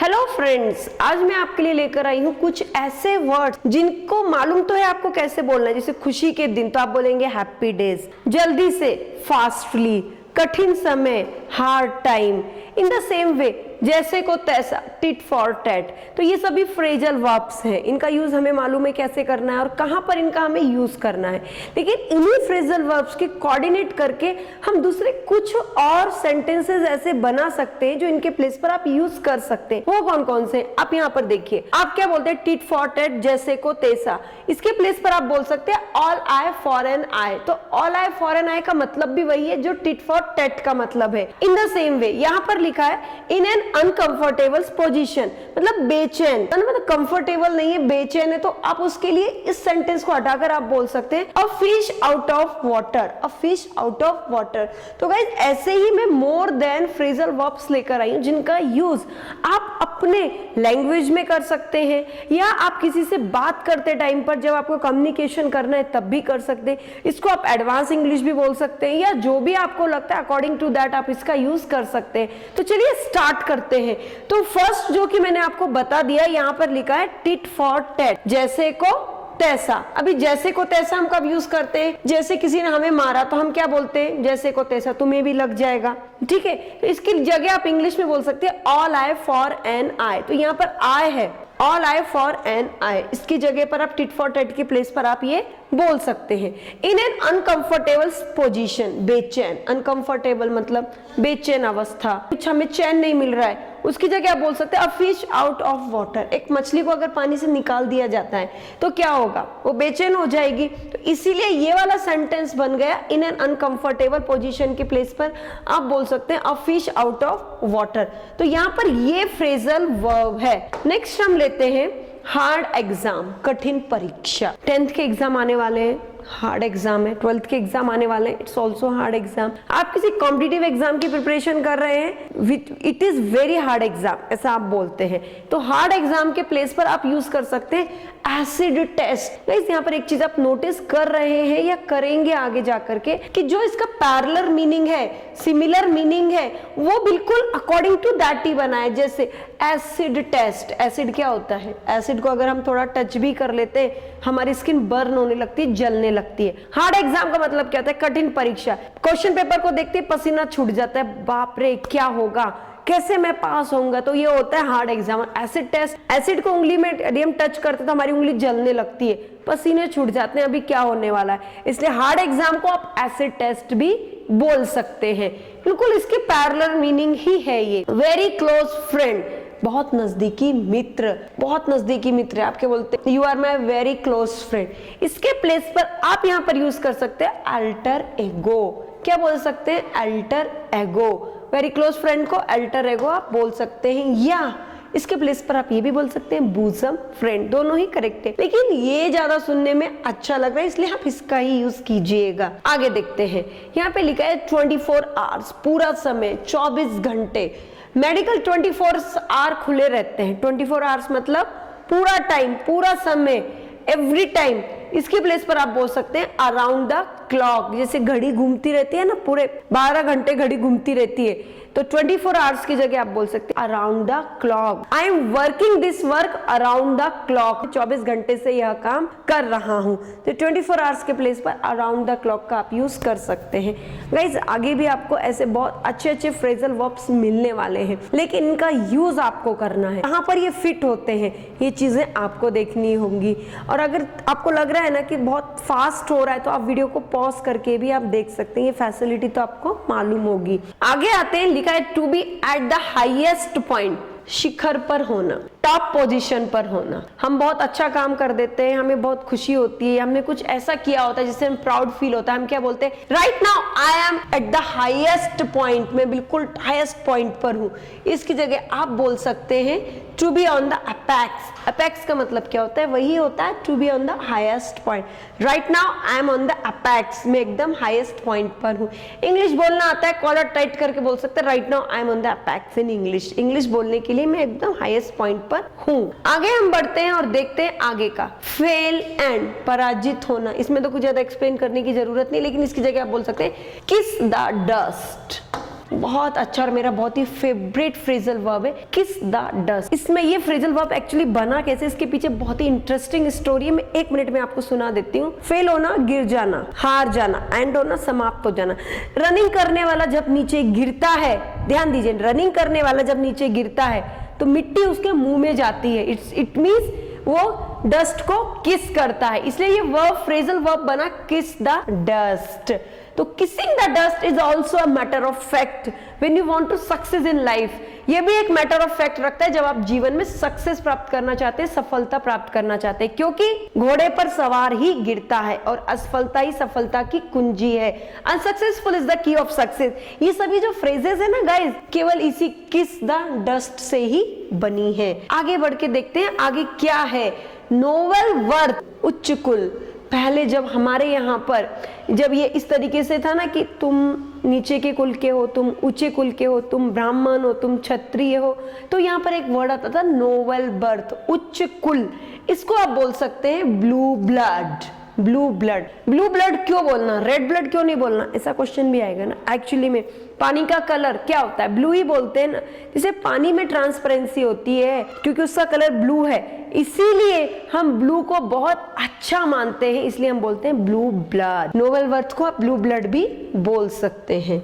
Hello friends, आज मैं आपके लिए लेकर आई हूँ कुछ ऐसे वर्ड्स जिनको मालूम तो है आपको कैसे बोलना है। जैसे खुशी के दिन तो आप बोलेंगे हैप्पी डेज, जल्दी से फास्टली, कठिन समय hard time. In the same way जैसे को तैसा, टिट फॉर टैट। तो ये सभी फ्रेजल वर्ब्स हैं, इनका यूज हमें मालूम है कैसे करना है और कहाँ पर इनका हमें यूज करना है। लेकिन इन्हीं फ्रेजल वर्ब्स के कोऑर्डिनेट करके हम दूसरे कुछ और सेंटेंसेस ऐसे बना सकते हैं जो इनके प्लेस पर आप यूज कर सकते हैं। वो कौन कौन से आप यहाँ पर देखिए। आप क्या बोलते हैं? टिट फॉर टैट, जैसे को तैसा। इसके प्लेस पर आप बोल सकते हैं ऑल आई फॉर एन आई। तो ऑल आई फॉर एन आई का मतलब भी वही है जो टिट फॉर टैट का मतलब है। इन द सेम वे यहाँ पर लिखा है इन एन अनकंफर्टेबल पोजीशन, मतलब बेचैन, मतलब कंफर्टेबल नहीं है, बेचैन है। तो आप उसके लिए इस सेंटेंस को हटाकर आप बोल सकते हैं a fish out of water, a fish out of water. तो गाइस ऐसे ही मैं मोर देन फ्रेजल वर्ब्स लेकर आई हूं जिनका यूज आप अपने लैंग्वेज में कर सकते हैं या आप किसी से बात करते टाइम पर जब आपको कम्युनिकेशन करना है तब भी कर सकते हैं। इसको आप एडवांस इंग्लिश भी बोल सकते हैं या जो भी आपको लगता है अकॉर्डिंग टू दैट आप इसका यूज कर सकते हैं। तो चलिए स्टार्ट करते हैं। तो फर्स्ट जो कि मैंने आपको बता दिया, यहाँ पर लिखा है टिट फॉर टैट, जैसे को तैसा। अभी जैसे को तैसा हम कब यूज करते हैं? जैसे किसी ने हमें मारा तो हम क्या बोलते हैं? जैसे को तैसा, तुम्हें भी लग जाएगा। ठीक है, तो इसकी जगह आप इंग्लिश में बोल सकते हैं ऑल आई फॉर एन आई। तो यहाँ पर आई है, ऑल आई फॉर एन आई। इसकी जगह पर आप टिट फॉर टैट के प्लेस पर आप ये बोल सकते हैं। इन एन अनकंफर्टेबल पोजीशन, बेचैन, अनकंफर्टेबल मतलब बेचैन अवस्था, कुछ हमें चैन नहीं मिल रहा है, उसकी जगह आप बोल सकते हैं a fish out of water. एक मछली को अगर पानी से निकाल दिया जाता है तो क्या होगा? वो बेचैन हो जाएगी। तो इसीलिए ये वाला सेंटेंस बन गया इन एन अनकंफर्टेबल पोजीशन के प्लेस पर आप बोल सकते हैं a fish out of water. तो यहाँ पर ये फ्रेजल वर्ब है। नेक्स्ट हम लेते हैं हार्ड एग्जाम, कठिन परीक्षा। 10th के एग्जाम आने वाले हैं, हार्ड एग्जाम है। 12th के एग्जाम आने वाले हैं, इट्स ऑल्सो हार्ड एग्जाम। आप किसी कॉम्पिटिटिव एग्जाम की प्रिपरेशन कर रहे हैं, it is very hard exam, ऐसा आप बोलते हैं। तो हार्ड एग्जाम के प्लेस पर आप यूज कर सकते हैं एसिड टेस्ट। गाइस यहाँ पर एक चीज आप नोटिस कर रहे हैं या करेंगे आगे जाकर के कि जो इसका पैरेलल मीनिंग है, सिमिलर मीनिंग है, वो बिल्कुल अकॉर्डिंग टू दैट ही बना है। जैसे एसिड टेस्ट, एसिड क्या होता है? एसिड को अगर हम थोड़ा टच भी कर लेते हैं हमारी स्किन बर्न होने लगती है, जलने लगती है। हार्ड एग्जाम का मतलब क्या होता है? कठिन परीक्षा। क्वेश्चन पेपर को देखते ही पसीना छूट जाता है, बाप रे क्या होगा, कैसे मैं पास होऊंगा। तो ये होता है hard exam. Acid test, acid को उंगली में यदि हम टच करते तो हमारी उंगली जलने लगती है, पसीने छूट जाते हैं, अभी क्या होने वाला है। इसलिए हार्ड एग्जाम को आप एसिड टेस्ट भी बोल सकते हैं। बिल्कुल इसके पैरेलल मीनिंग ही है ये। वेरी क्लोज फ्रेंड, बहुत नजदीकी मित्र, बहुत नजदीकी मित्र है। आप क्या बोलते हैं? You are my very close friend. इसके प्लेस पर आप यहाँ पर यूज कर सकते हैं अल्टर एगो। क्या बोल सकते हैं? अल्टर एगो। वेरी क्लोज फ्रेंड को अल्टर एगो आप बोल सकते हैं, या इसके प्लेस पर आप ये भी बोल सकते हैं बूजम फ्रेंड। दोनों ही करेक्ट है, लेकिन ये ज्यादा सुनने में अच्छा लग रहा है इसलिए आप इसका ही यूज कीजिएगा। आगे देखते हैं, यहाँ पे लिखा है 24 आवर्स, पूरा समय, 24 घंटे। मेडिकल 24 आवर खुले रहते हैं। 24 आवर्स मतलब पूरा टाइम, पूरा समय, एवरी टाइम। इसके प्लेस पर आप बोल सकते हैं अराउंड द क्लॉक। जैसे घड़ी घूमती रहती है ना, पूरे 12 घंटे घड़ी घूमती रहती है, तो 24 आवर्स की जगह आप बोल सकते हैं around the clock. I am working this work around the clock. 24 घंटे से यह काम कर रहा हूं। तो 24 आवर्स के प्लेस पर अराउंड द क्लॉक का आप यूज कर सकते हैं। गाइज आगे भी आपको ऐसे बहुत अच्छे अच्छे फ्रेजल वर्ब्स मिलने वाले हैं, लेकिन इनका यूज आपको करना है। कहाँ पर ये फिट होते हैं ये चीजें आपको देखनी होंगी। और अगर आपको लग रहा है ना कि बहुत फास्ट हो रहा है तो आप वीडियो को पॉज करके भी आप देख सकते हैं, ये फैसिलिटी तो आपको मालूम होगी। आगे आते हैं, लिखा है to be at the highest point, शिखर पर होना, टॉप पोजीशन पर होना। हम बहुत अच्छा काम कर देते हैं, हमें बहुत खुशी होती है, हमने कुछ ऐसा किया होता है जिससे हम प्राउड फील होता है। हम क्या बोलते हैं? Right now I M eight the highest point, मैं बिल्कुल हाईएस्ट पॉइंट पर हूं। इसकी जगह आप बोल सकते हैं to be on the apex. Apex का मतलब क्या होता है? वही होता है to be on the highest point. Right now I am on the apex, मैं एकदम हाईएस्ट पॉइंट पर हूँ। इंग्लिश बोलना आता है, कॉलर टाइट करके बोल सकते हैं right now I am on the apex in English. English बोलने के लिए मैं एकदम हाईएस्ट पॉइंट पर हूँ। आगे हम बढ़ते हैं और देखते हैं आगे का फेल एंड, पराजित होना। इसमें तो कुछ ज्यादा एक्सप्लेन करने की जरूरत नहीं, लेकिन इसकी जगह आप बोल सकते हैं किस द डस्ट, बहुत अच्छा और मेरा बहुत ही फेवरेट फ्रेजल वर्ब है किस द डस्ट। इसमें ये फ्रेजल वर्ब एक्चुअली बना कैसे, इसके पीछे बहुत ही इंटरेस्टिंग स्टोरी है। मैं 1 मिनट में आपको सुना देती हूँ। फेल होना, गिर जाना, हार जाना, एंड होना, समाप्त हो जाना। रनिंग करने वाला जब नीचे गिरता है, ध्यान दीजिए, रनिंग करने वाला जब नीचे गिरता है तो मिट्टी उसके मुंह में जाती है। इट मींस वो डस्ट को किस करता है, इसलिए ये वर्ब फ्रेजल वर्ब बना किस द डस्ट। तो kissing the dust is also a matter of fact when you want to success in life. ये भी एक मैटर ऑफ फैक्ट रखता है जब आप जीवन में सक्सेस प्राप्त करना चाहते हैं, सफलता प्राप्त करना चाहते हैं, क्योंकि घोड़े पर सवार ही गिरता है और असफलता ही सफलता की कुंजी है। Unsuccessful is the key of success. ये सभी जो फ्रेजेस है ना गाइस, केवल इसी किस द डस्ट से ही बनी है। आगे बढ़ के देखते हैं आगे क्या है। नोवेल वर्थ, उच्च कुल। पहले जब हमारे यहाँ पर जब ये इस तरीके से था ना कि तुम नीचे के कुल के हो, तुम ऊंचे कुल के हो, तुम ब्राह्मण हो, तुम क्षत्रिय हो, तो यहाँ पर एक वर्ड आता था नोवेल बर्थ, उच्च कुल। इसको आप बोल सकते हैं blue blood. Blue blood, blue blood क्यों बोलना, रेड ब्लड क्यों नहीं बोलना, ऐसा क्वेश्चन भी आएगा ना। एक्चुअली में पानी का कलर क्या होता है, ब्लू ही बोलते हैं ना। जैसे पानी में ट्रांसपेरेंसी होती है क्योंकि उसका कलर ब्लू है, इसीलिए हम ब्लू को बहुत अच्छा मानते हैं, इसलिए हम बोलते हैं ब्लू ब्लड। नोवेल वर्थ को आप ब्लू ब्लड भी बोल सकते हैं।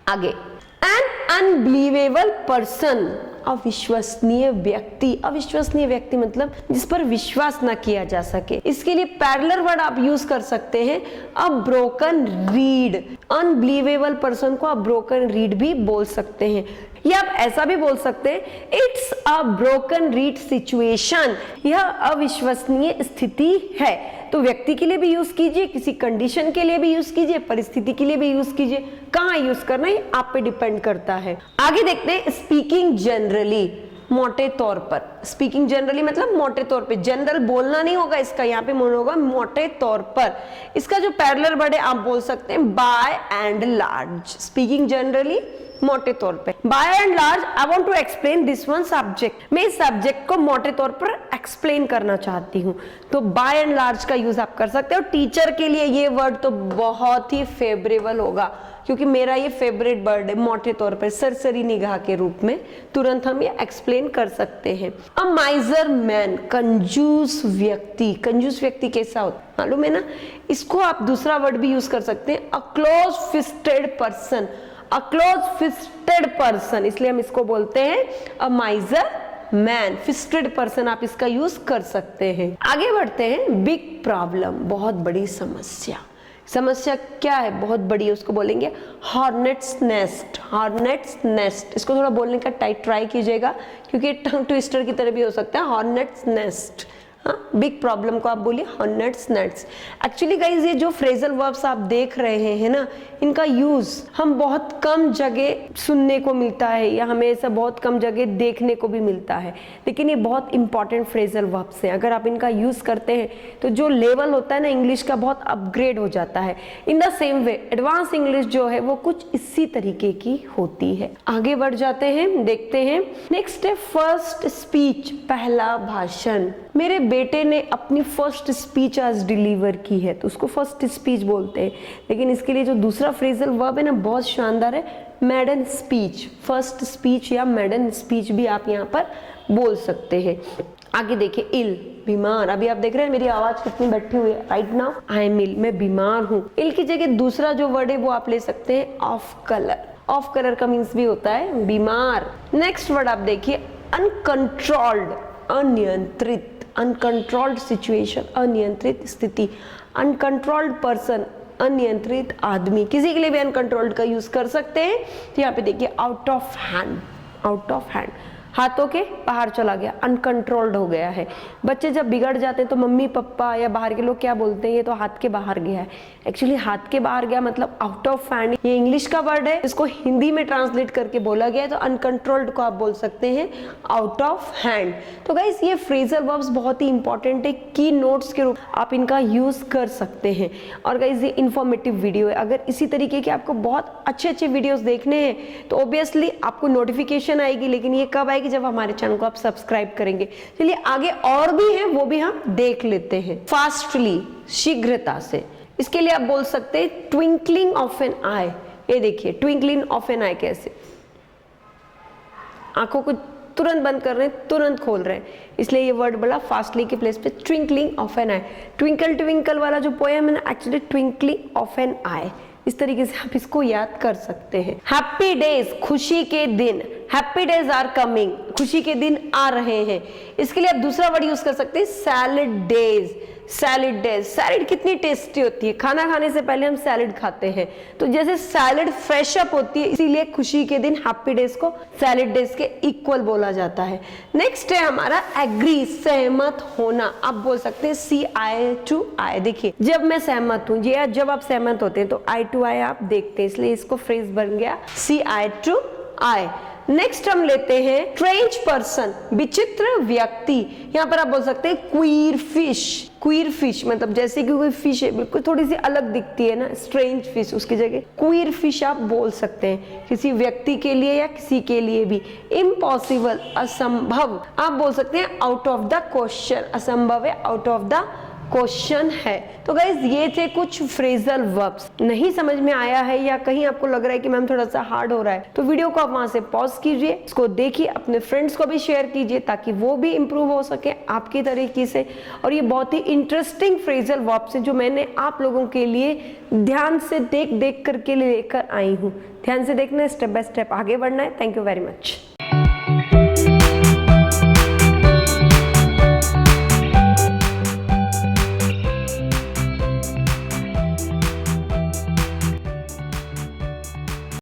आगे, एन अनबिलीवेबल पर्सन, अविश्वसनीय व्यक्ति। अविश्वसनीय व्यक्ति मतलब जिस पर विश्वास ना किया जा सके। इसके लिए पैरेलल वर्ड आप यूज कर सकते हैं, a broken read. Unbelievable person को आप ब्रोकन रीड भी बोल सकते हैं, या आप ऐसा भी बोल सकते हैं, it's a broken read situation. यह अविश्वसनीय स्थिति है। तो व्यक्ति के लिए भी यूज कीजिए, किसी कंडीशन के लिए भी यूज कीजिए, परिस्थिति के लिए भी यूज कीजिए। कहाँ यूज करना है आप पे डिपेंड करता है। आगे देखते हैं स्पीकिंग जनरली, मोटे तौर पर। स्पीकिंग जनरली मतलब मोटे तौर पे, जनरल बोलना नहीं होगा इसका, यहाँ पे बोलना होगा मोटे तौर पर। इसका जो पैरेलल वर्ड है आप बोल सकते हैं by and large. Speaking generally मोटे तौर पे, by and large. I want to explain this one subject. मैं इस सब्जेक्ट को मोटे तौर पर एक्सप्लेन करना चाहती हूँ, तो बाय एंड लार्ज का यूज आप कर सकते हो। टीचर के लिए ये वर्ड तो बहुत ही फेवरेबल होगा, क्योंकि मेरा ये फेवरेट वर्ड है, मोटे तौर पर, सरसरी निगाह के रूप में तुरंत हम ये एक्सप्लेन कर सकते हैं। अ माइजर मैन, कंजूस व्यक्ति। कंजूस व्यक्ति कैसा होता है मालूम है ना, इसको आप दूसरा वर्ड भी यूज कर सकते हैं, a close fisted person. A close fisted person, इसलिए हम इसको बोलते हैं अ माइजर मैन। फिस्टेड पर्सन आप इसका यूज कर सकते हैं। आगे बढ़ते हैं, बिग प्रॉब्लम, बहुत बड़ी समस्या। समस्या क्या है, बहुत बड़ी है, उसको बोलेंगे हॉर्नेट्स नेस्ट। हॉर्नेट्स नेस्ट, इसको थोड़ा बोलने का ट्राई कीजिएगा, क्योंकि टंग ट्विस्टर की तरह भी हो सकता है। हॉर्नेट्स नेस्ट, बिग प्रॉब्लम को आप बोलिए हॉर्नेट्स नेट्स। एक्चुअली गाइज ये जो फ्रेजल वर्ब्स आप देख रहे हैं ना, इनका यूज हम बहुत कम जगह सुनने को मिलता है, या हमें ऐसा बहुत कम जगह देखने को भी मिलता है, लेकिन ये बहुत इंपॉर्टेंट फ्रेजल वर्ब्स हैं। अगर आप इनका यूज करते हैं तो जो लेवल होता है ना इंग्लिश का, बहुत अपग्रेड हो जाता है। In the same way advance English जो है वो कुछ इसी तरीके की होती है। आगे बढ़ जाते हैं, देखते हैं। नेक्स्ट है फर्स्ट स्पीच, पहला भाषण। मेरे बेटे ने अपनी फर्स्ट स्पीच आज डिलीवर की है, तो उसको फर्स्ट स्पीच बोलते हैं। लेकिन इसके लिए जो दूसरा फ्रेजल वर्ब है ना, बहुत शानदार है, मैडन स्पीच। फर्स्ट स्पीच या मैडन स्पीच भी आप यहाँ पर बोल सकते हैं। आगे देखिए, इल, बीमार। अभी आप देख रहे हैं मेरी आवाज कितनी बैठी हुई है, right now I am ill, मैं बीमार हूँ। इल की जगह दूसरा जो वर्ड है वो आप ले सकते हैं ऑफ कलर। ऑफ कलर का मीन्स भी होता है बीमार। नेक्स्ट वर्ड आप देखिए, अनकंट्रोल्ड, अनियंत्रित। अनकंट्रोल्ड सिचुएशन, अनियंत्रित स्थिति। अनकंट्रोल्ड पर्सन, अनियंत्रित आदमी। किसी के लिए भी अनकंट्रोल्ड का यूज कर सकते हैं। तो यहाँ पे देखिए out of hand, out of hand, हाथों के बाहर चला गया, अनकंट्रोल्ड हो गया है। बच्चे जब बिगड़ जाते हैं तो मम्मी पापा या बाहर के लोग क्या बोलते हैं, ये तो हाथ के बाहर गया है। एक्चुअली हाथ के बाहर गया मतलब आउट ऑफ हैंड, ये इंग्लिश का वर्ड है, इसको हिंदी में ट्रांसलेट करके बोला गया है। तो अनकंट्रोल्ड को आप बोल सकते हैं आउट ऑफ हैंड। तो गाइस ये फ्रेजल वर्ब्स बहुत ही इंपॉर्टेंट है, की नोट्स के रूप आप इनका यूज कर सकते हैं। और गाइस ये इन्फॉर्मेटिव वीडियो है, अगर इसी तरीके के आपको बहुत अच्छे अच्छे वीडियोस देखने हैं तो ऑब्वियसली आपको नोटिफिकेशन आएगी, लेकिन ये कब आएगी, जब हमारे चैनल को आप सब्सक्राइब करेंगे। चलिए आगे और भी हैं, वो भी हम देख लेते हैं। फास्टली, शीघ्रता से, इसके लिए आप बोल सकते हैं ट्विंकलिंग ऑफ एन आई, ये देखिए ट्विंकलिंग ऑफ एन आई, कैसे आंखों को तुरंत बंद कर रहे हैं, तुरंत खोल रहे हैं, इसलिए ये वर्ड बोला फास्टली के प्लेस पे twinkling of an eye. Twinkle twinkle वाला जो पोएम है ना, actually twinkling of an eye. इस तरीके से आप इसको याद कर सकते हैं। हैप्पी डेज, खुशी के दिन, हैप्पी डेज आर कमिंग, खुशी के दिन आ रहे हैं। इसके लिए आप दूसरा वर्ड यूज कर सकते हैं salad days. Salad days, salad कितनी टेस्टी होती है, खाना खाने से पहले हम सैलड खाते हैं, तो जैसे सैलड फ्रेश अप होती है, इसीलिए खुशी के दिन हैप्पी डेज को सैलड डेज के इक्वल बोला जाता है। नेक्स्ट है हमारा एग्री, सहमत होना। आप बोल सकते हैं सी आई टू आई। देखिए जब मैं सहमत हूं, या जब आप सहमत होते हैं तो आई टू आई आप देखते हैं, इसलिए इसको फ्रेज बन गया सी आई टू आई। नेक्स्ट हम लेते हैं स्ट्रेंज पर्सन, विचित्र व्यक्ति। यहाँ पर आप बोल सकते हैं क्वीर फिश। क्वीर फिश मतलब जैसे कि कोई फिश है बिल्कुल थोड़ी सी अलग दिखती है ना, स्ट्रेंज फिश, उसकी जगह क्वीर फिश आप बोल सकते हैं किसी व्यक्ति के लिए या किसी के लिए भी। इम्पॉसिबल, असंभव, आप बोल सकते हैं आउट ऑफ द क्वेश्चन। असंभव है, आउट ऑफ द क्वेश्चन है। तो गाइज ये थे कुछ फ्रेजल वर्ब्स। नहीं समझ में आया है या कहीं आपको लग रहा है कि मैम थोड़ा सा हार्ड हो रहा है, तो वीडियो को आप वहां से पॉज कीजिए, इसको देखिए, अपने फ्रेंड्स को भी शेयर कीजिए ताकि वो भी इंप्रूव हो सके आपकी तरीके से। और ये बहुत ही इंटरेस्टिंग फ्रेजल वर्ब्स हैं जो मैंने आप लोगों के लिए ध्यान से देख करके लेकर आई हूँ। ध्यान से देखना है, स्टेप बाय स्टेप आगे बढ़ना है। Thank you very much.